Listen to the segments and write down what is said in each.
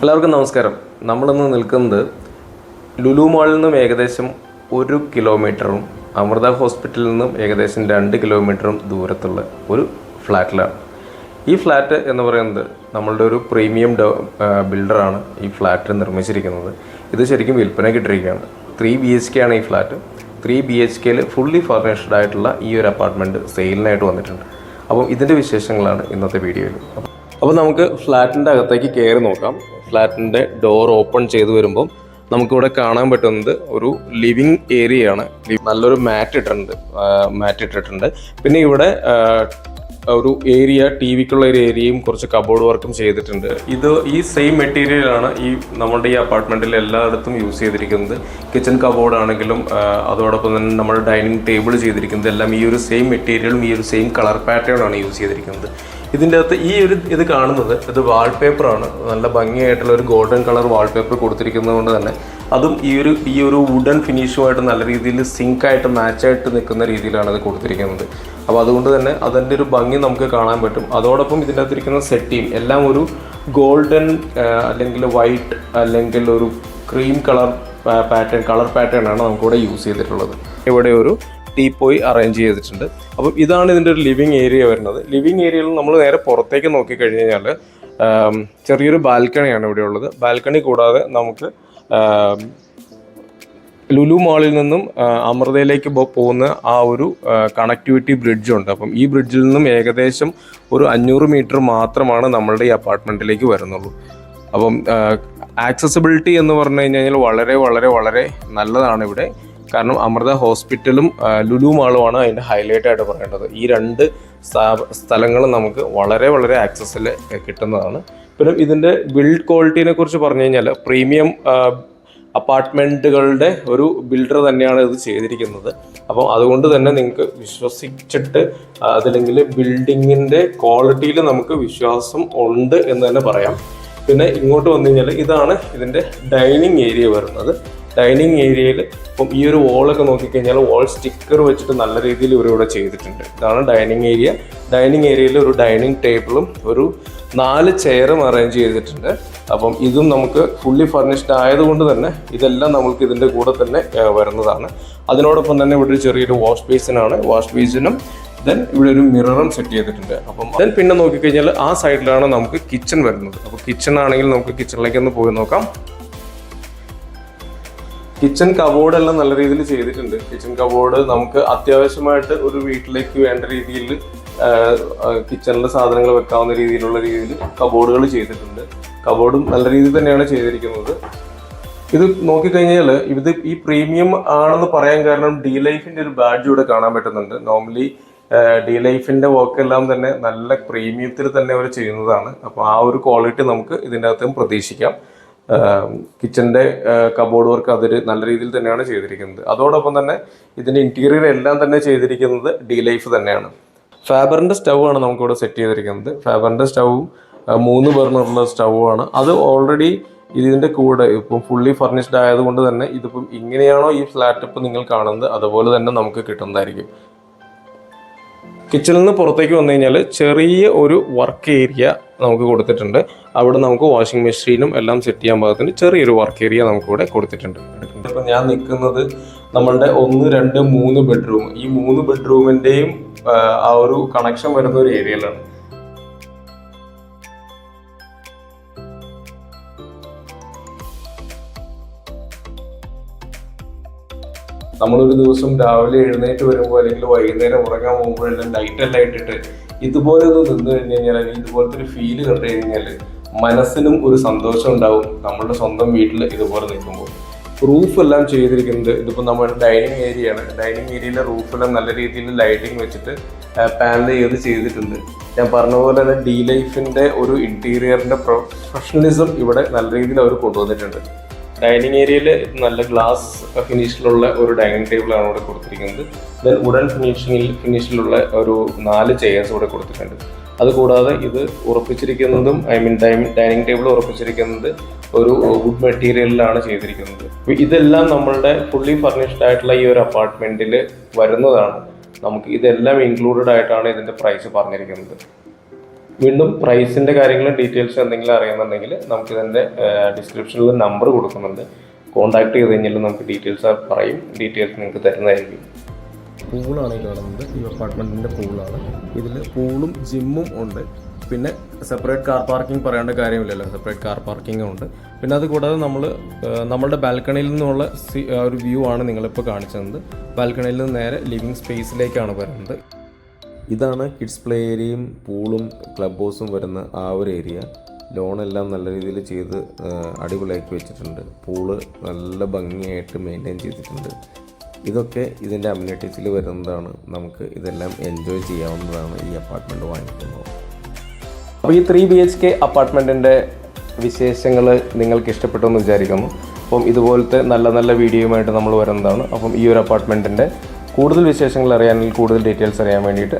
എല്ലാവർക്കും നമസ്കാരം. നമ്മളിന്ന് നിൽക്കുന്നത് ലുലു മാളിൽ നിന്നും ഏകദേശം 1 കിലോമീറ്ററും അമൃത ഹോസ്പിറ്റലിൽ നിന്നും ഏകദേശം 2 കിലോമീറ്ററും ദൂരത്തുള്ള ഒരു ഫ്ലാറ്റിലാണ്. ഈ ഫ്ലാറ്റ് എന്ന് പറയുന്നത് നമ്മളുടെ ഒരു പ്രീമിയം ബിൽഡറാണ് ഈ ഫ്ലാറ്റ് നിർമ്മിച്ചിരിക്കുന്നത്. ഇത് ശരിക്കും വിൽപ്പനയ്ക്ക് ഇട്ടിരിക്കുകയാണ്. 3 BHK ആണ് ഈ ഫ്ലാറ്റ്. 3 BHKയിൽ ഫുള്ളി ഫർണിഷ്ഡ് ആയിട്ടുള്ള ഈ ഒരു അപ്പാർട്ട്മെൻറ്റ് സെയിലിനായിട്ട് വന്നിട്ടുണ്ട്. അപ്പം ഇതിൻ്റെ വിശേഷങ്ങളാണ് ഇന്നത്തെ വീഡിയോയിൽ. അപ്പോൾ നമുക്ക് ഫ്ലാറ്റിൻ്റെ അകത്തേക്ക് കയറി നോക്കാം. ഫ്ലാറ്റിൻ്റെ ഡോർ ഓപ്പൺ ചെയ്ത് വരുമ്പം നമുക്കിവിടെ കാണാൻ പറ്റുന്നത് ഒരു ലിവിങ് ഏരിയയാണ്. നല്ലൊരു മാറ്റ് ഇട്ടിട്ടുണ്ട്. പിന്നെ ഇവിടെ ഒരു ഏരിയ, ടിവിക്കുള്ള ഒരു ഏരിയയും കുറച്ച് കബോർഡ് വർക്കും ചെയ്തിട്ടുണ്ട്. ഈ സെയിം മെറ്റീരിയലാണ് നമ്മുടെ ഈ അപ്പാർട്ട്മെൻറ്റിൽ എല്ലായിടത്തും യൂസ് ചെയ്തിരിക്കുന്നത്. കിച്ചൺ കബോർഡ് ആണെങ്കിലും അതോടൊപ്പം തന്നെ നമ്മുടെ ഡൈനിങ് ടേബിൾ ചെയ്തിരിക്കുന്നത് എല്ലാം ഈ ഒരു സെയിം മെറ്റീരിയലും ഈ ഒരു സെയിം കളർ പാറ്റേണാണ് യൂസ് ചെയ്തിരിക്കുന്നത്. ഇതിൻ്റെ അകത്ത് ഇത് കാണുന്നത് ഇത് വാൾപേപ്പറാണ്. നല്ല ഭംഗിയായിട്ടുള്ള ഒരു ഗോൾഡൻ കളർ വാൾപേപ്പർ കൊടുത്തിരിക്കുന്നത് കൊണ്ട് തന്നെ അതും ഈ ഒരു വുഡൻ ഫിനിഷുമായിട്ട് നല്ല രീതിയിൽ സിങ്കായിട്ട് മാച്ചായിട്ട് നിൽക്കുന്ന രീതിയിലാണ് അത് കൊടുത്തിരിക്കുന്നത്. അപ്പോൾ അതുകൊണ്ട് തന്നെ അതിൻ്റെ ഒരു ഭംഗി നമുക്ക് കാണാൻ പറ്റും. അതോടൊപ്പം ഇതിൻ്റെ അകത്തിരിക്കുന്ന സെറ്റിയും എല്ലാം ഒരു ഗോൾഡൻ അല്ലെങ്കിൽ വൈറ്റ് അല്ലെങ്കിൽ ഒരു ക്രീം കളർ പാറ്റേൺ ആണ് നമുക്കിവിടെ യൂസ് ചെയ്തിട്ടുള്ളത്. ഇവിടെ ഒരു ടീപ്പോയി അറേഞ്ച് ചെയ്തിട്ടുണ്ട്. അപ്പം ഇതാണ് ഇതിൻ്റെ ഒരു ലിവിങ് ഏരിയ വരുന്നത്. ലിവിങ് ഏരിയയിൽ നമ്മൾ നേരെ പുറത്തേക്ക് നോക്കിക്കഴിഞ്ഞ് കഴിഞ്ഞാൽ ചെറിയൊരു ബാൽക്കണിയാണ് ഇവിടെ ഉള്ളത്. ബാൽക്കണി കൂടാതെ നമുക്ക് ലുലു മാളിൽ നിന്നും അമൃതയിലേക്ക് പോകുന്ന ആ ഒരു കണക്ടിവിറ്റി ബ്രിഡ്ജുണ്ട്. അപ്പം ഈ ബ്രിഡ്ജിൽ നിന്നും ഏകദേശം ഒരു 500 മീറ്റർ മാത്രമാണ് നമ്മളുടെ ഈ അപ്പാർട്ട്മെൻറ്റിലേക്ക് വരുന്നുള്ളൂ. അപ്പം ആക്സസിബിലിറ്റി എന്ന് പറഞ്ഞു കഴിഞ്ഞാൽ വളരെ വളരെ വളരെ നല്ലതാണ് ഇവിടെ. കാരണം അമൃത ഹോസ്പിറ്റലും ലുലു മാളുമാണ് അതിൻ്റെ ഹൈലൈറ്റ് ആയിട്ട് പറയേണ്ടത്. ഈ 2 സ്ഥലങ്ങളും നമുക്ക് വളരെ വളരെ ആക്സസിൽ കിട്ടുന്നതാണ്. പിന്നെ ഇതിൻ്റെ ബിൽഡ് ക്വാളിറ്റീനെ കുറിച്ച് പറഞ്ഞു കഴിഞ്ഞാൽ പ്രീമിയം അപ്പാർട്ട്മെൻറ്റുകളുടെ ഒരു ബിൽഡർ തന്നെയാണ് ഇത് ചെയ്തിരിക്കുന്നത്. അപ്പം അതുകൊണ്ട് തന്നെ നിങ്ങൾക്ക് വിശ്വസിച്ചിട്ട് അതല്ലെങ്കിൽ ബിൽഡിങ്ങിൻ്റെ ക്വാളിറ്റിയിൽ നമുക്ക് വിശ്വാസം ഉണ്ട് എന്ന് തന്നെ പറയാം. പിന്നെ ഇങ്ങോട്ട് വന്നു കഴിഞ്ഞാൽ ഇതാണ് ഇതിൻ്റെ ഡൈനിങ് ഏരിയ വരുന്നത്. ഡൈനിങ് ഏരിയയിൽ ഇപ്പം ഈ ഒരു വോളൊക്കെ നോക്കിക്കഴിഞ്ഞാൽ വോൾ സ്റ്റിക്കർ വെച്ചിട്ട് നല്ല രീതിയിൽ ഇവരിവിടെ ചെയ്തിട്ടുണ്ട്. ഇതാണ് ഡൈനിങ് ഏരിയ. ഡൈനിങ് ഏരിയയിൽ ഒരു ഡൈനിങ് ടേബിളും ഒരു 4 ചെയറും അറേഞ്ച് ചെയ്തിട്ടുണ്ട്. അപ്പം ഇതും നമുക്ക് ഫുള്ളി ഫർണിഷ്ഡ് ആയതുകൊണ്ട് തന്നെ ഇതെല്ലാം നമുക്ക് ഇതിൻ്റെ കൂടെ തന്നെ വരുന്നതാണ്. അതിനോടൊപ്പം തന്നെ ഇവിടെ ഒരു ചെറിയൊരു വാഷ് ബേസിനും ദെൻ ഇവിടെ ഒരു മിററും സെറ്റ് ചെയ്തിട്ടുണ്ട്. അപ്പം ദെൻ പിന്നെ നോക്കിക്കഴിഞ്ഞാൽ ആ സൈഡിലാണ് നമുക്ക് കിച്ചൺ വരുന്നത്. അപ്പോൾ കിച്ചൺ ആണെങ്കിൽ നമുക്ക് കിച്ചണിലേക്ക് ഒന്ന് പോയി നോക്കാം. കിച്ചൺ കബോർഡ് എല്ലാം നല്ല രീതിയിൽ ചെയ്തിട്ടുണ്ട്. കിച്ചൺ കബോർഡ് നമുക്ക് അത്യാവശ്യമായിട്ട് ഒരു വീട്ടിലേക്ക് വേണ്ട രീതിയിൽ കിച്ചണിലെ സാധനങ്ങൾ വെക്കാവുന്ന രീതിയിലുള്ള കബോർഡുകൾ ചെയ്തിട്ടുണ്ട്. കബോർഡും നല്ല രീതിയിൽ തന്നെയാണ് ചെയ്തിരിക്കുന്നത്. ഇത് നോക്കിക്കഴിഞ്ഞാൽ ഈ പ്രീമിയം ആണെന്ന് പറയാൻ കാരണം ഡി ലൈഫിൻ്റെ ഒരു ബാഡ്ജ് ഇവിടെ കാണാൻ പറ്റുന്നുണ്ട്. നോർമലി ഡി ലൈഫിൻ്റെ വർക്കെല്ലാം തന്നെ നല്ല പ്രീമിയത്തിൽ തന്നെ അവർ ചെയ്യുന്നതാണ്. അപ്പോൾ ആ ഒരു ക്വാളിറ്റി നമുക്ക് ഇതിൻ്റെ അകത്തും പ്രതീക്ഷിക്കാം. കിച്ചൻ്റെ കബോർഡ് വർക്ക് അതൊരു നല്ല രീതിയിൽ തന്നെയാണ് ചെയ്തിരിക്കുന്നത്. അതോടൊപ്പം തന്നെ ഇതിൻ്റെ ഇൻറ്റീരിയർ എല്ലാം തന്നെ ചെയ്തിരിക്കുന്നത് ഡി ലൈഫ് തന്നെയാണ്. ഫാബറിൻ്റെ സ്റ്റൗ ആണ് നമുക്കിവിടെ സെറ്റ് ചെയ്തിരിക്കുന്നത്. ഫാബറിൻ്റെ സ്റ്റൗവും 3 ബർണറുള്ള സ്റ്റൗവാണ്. അത് ഓൾറെഡി ഇതിൻ്റെ കൂടെ ഇപ്പം ഫുള്ളി ഫർണിഷ്ഡ് ആയതുകൊണ്ട് തന്നെ ഇതിപ്പം ഇങ്ങനെയാണോ ഈ ഫ്ലാറ്റ് ഇപ്പം നിങ്ങൾ കാണുന്നത് അതുപോലെ തന്നെ നമുക്ക് കിട്ടുന്നതായിരിക്കും. കിച്ചണിൽ നിന്ന് പുറത്തേക്ക് വന്നു കഴിഞ്ഞാൽ ചെറിയ ഒരു വർക്ക് ഏരിയ നമുക്ക് കൊടുത്തിട്ടുണ്ട്. അവിടെ നമുക്ക് വാഷിംഗ് മെഷീനും എല്ലാം സെറ്റ് ചെയ്യാൻ പാകത്തിന് ചെറിയൊരു വർക്ക് ഏരിയ നമുക്കിവിടെ കൊടുത്തിട്ടുണ്ട്. ഇപ്പം ഞാൻ നിൽക്കുന്നത് നമ്മളുടെ 1, 2, 3 ബെഡ്റൂം, ഈ 3 ബെഡ്റൂമിൻ്റെയും ആ ഒരു കണക്ഷൻ വരുന്ന ഒരു ഏരിയയിലാണ്. നമ്മളൊരു ദിവസം രാവിലെ എഴുന്നേറ്റ് വരുമ്പോൾ അല്ലെങ്കിൽ വൈകുന്നേരം ഉറങ്ങാൻ പോകുമ്പോഴെല്ലാം ലൈറ്റെല്ലാം ഇട്ടിട്ട് ഇതുപോലെ ഒന്ന് നിന്ന് കഴിഞ്ഞ് കഴിഞ്ഞാൽ അല്ലെങ്കിൽ ഇതുപോലത്തെ ഒരു ഫീല് കണ്ടു കഴിഞ്ഞാൽ മനസ്സിനും ഒരു സന്തോഷം ഉണ്ടാവും. നമ്മളുടെ സ്വന്തം വീട്ടിൽ ഇതുപോലെ നിൽക്കുമ്പോൾ റൂഫ് എല്ലാം ചെയ്തിരിക്കുന്നത് ഇതിപ്പോൾ നമ്മുടെ ഡൈനിങ് ഏരിയയാണ്. ഡൈനിങ് ഏരിയയിലെ റൂഫെല്ലാം നല്ല രീതിയിൽ ലൈറ്റിംഗ് വെച്ചിട്ട് പാനൽ ചെയ്തിട്ടുണ്ട്. ഞാൻ പറഞ്ഞ പോലെ തന്നെ ഡി ലൈഫിൻ്റെ ഒരു ഇൻറ്റീരിയറിൻ്റെ പ്രൊഫഷണലിസം ഇവിടെ നല്ല രീതിയിൽ അവർ കൊണ്ടുവന്നിട്ടുണ്ട്. ഡൈനിങ് ഏരിയയിൽ നല്ല ഗ്ലാസ് ഫിനിഷിലുള്ള ഒരു ഡൈനിങ് ടേബിളാണ് ഇവിടെ കൊടുത്തിരിക്കുന്നത്. ദെൻ വുഡൻ ഫിനിഷിലുള്ള ഒരു 4 ചെയർസ് ഇവിടെ കൊടുത്തിട്ടുണ്ട്. അതുകൂടാതെ ഇത് ഉറപ്പിച്ചിരിക്കുന്നതും ഡൈനിങ് ടേബിൾ ഉറപ്പിച്ചിരിക്കുന്നത് ഒരു വുഡ് മെറ്റീരിയലിലാണ് ചെയ്തിരിക്കുന്നത്. ഇതെല്ലാം നമ്മളുടെ ഫുള്ളി ഫർണിഷ്ഡ് ആയിട്ടുള്ള ഈ ഒരു അപ്പാർട്ട്മെൻറ്റിൽ വരുന്നതാണ്. നമുക്ക് ഇതെല്ലാം ഇൻക്ലൂഡഡ് ആയിട്ടാണ് ഇതിൻ്റെ പ്രൈസ് പറഞ്ഞിരിക്കുന്നത്. വീണ്ടും പ്രൈസിൻ്റെ കാര്യങ്ങളും ഡീറ്റെയിൽസ് എന്തെങ്കിലും അറിയുന്നുണ്ടെങ്കിൽ നമുക്കിതിൻ്റെ ഡിസ്ക്രിപ്ഷനിൽ നമ്പർ കൊടുക്കുന്നുണ്ട്. കോൺടാക്ട് ചെയ്ത് കഴിഞ്ഞാൽ നമുക്ക് ഡീറ്റെയിൽസ് പറയും, ഡീറ്റെയിൽസ് നിങ്ങൾക്ക് തരുന്നതായിരിക്കും. പൂളാണ് ഈ കാണുന്നത്, ഈ അപ്പാർട്ട്മെൻറ്റിൻ്റെ പൂളാണ്. ഇതിൽ പൂളും ജിമ്മും ഉണ്ട്. പിന്നെ സെപ്പറേറ്റ് കാർ പാർക്കിംഗ് പറയേണ്ട കാര്യമില്ലല്ലോ, സെപ്പറേറ്റ് കാർ പാർക്കിംഗും ഉണ്ട്. പിന്നെ അത് കൂടാതെ നമ്മളുടെ ബാൽക്കണിയിൽ നിന്നുള്ള ഒരു വ്യൂ ആണ് നിങ്ങളിപ്പോൾ കാണിച്ചത്. ബാൽക്കണിയിൽ നിന്ന് നേരെ ലിവിങ് സ്പേസിലേക്കാണ് വരുന്നത്. ഇതാണ് കിഡ്സ് പ്ലേ ഏരിയയും പൂളും ക്ലബ് ഹൗസും വരുന്ന ആ ഒരു ഏരിയ. ലോണെല്ലാം നല്ല രീതിയിൽ ചെയ്ത് അടിപൊളിയാക്കി വെച്ചിട്ടുണ്ട്. പൂള് നല്ല ഭംഗിയായിട്ട് മെയിൻറ്റെയിൻ ചെയ്തിട്ടുണ്ട്. ഇതൊക്കെ ഇതിൻ്റെ അമ്യൂണിറ്റീസിൽ വരുന്നതാണ്. നമുക്ക് ഇതെല്ലാം എൻജോയ് ചെയ്യാവുന്നതാണ് ഈ അപ്പാർട്ട്മെൻറ്റ് വാങ്ങിക്കുന്നത്. അപ്പോൾ ഈ 3 BHK അപ്പാർട്ട്മെൻറ്റിൻ്റെ വിശേഷങ്ങൾ നിങ്ങൾക്ക് ഇഷ്ടപ്പെട്ടു എന്ന് വിചാരിക്കുന്നു. അപ്പം ഇതുപോലത്തെ നല്ല നല്ല വീഡിയോയുമായിട്ട് നമ്മൾ വരുന്നതാണ്. അപ്പം ഈ ഒരു അപ്പാർട്ട്മെൻറ്റിൻ്റെ കൂടുതൽ വിശേഷങ്ങൾ അറിയാനും കൂടുതൽ ഡീറ്റെയിൽസ് അറിയാൻ വേണ്ടിയിട്ട്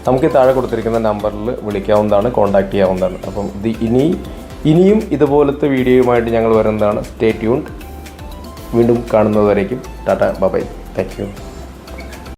നമുക്ക് താഴെ കൊടുത്തിരിക്കുന്ന നമ്പറിൽ വിളിക്കാവുന്നതാണ്, കോൺടാക്റ്റ് ചെയ്യാവുന്നതാണ്. അപ്പം ഇനിയും ഇതുപോലത്തെ വീഡിയോയുമായിട്ട് ഞങ്ങൾ വരുന്നതാണ്. Stay tuned. വീണ്ടും കാണുന്നതുവരേക്കും ടാറ്റ ബൈ. Thank you.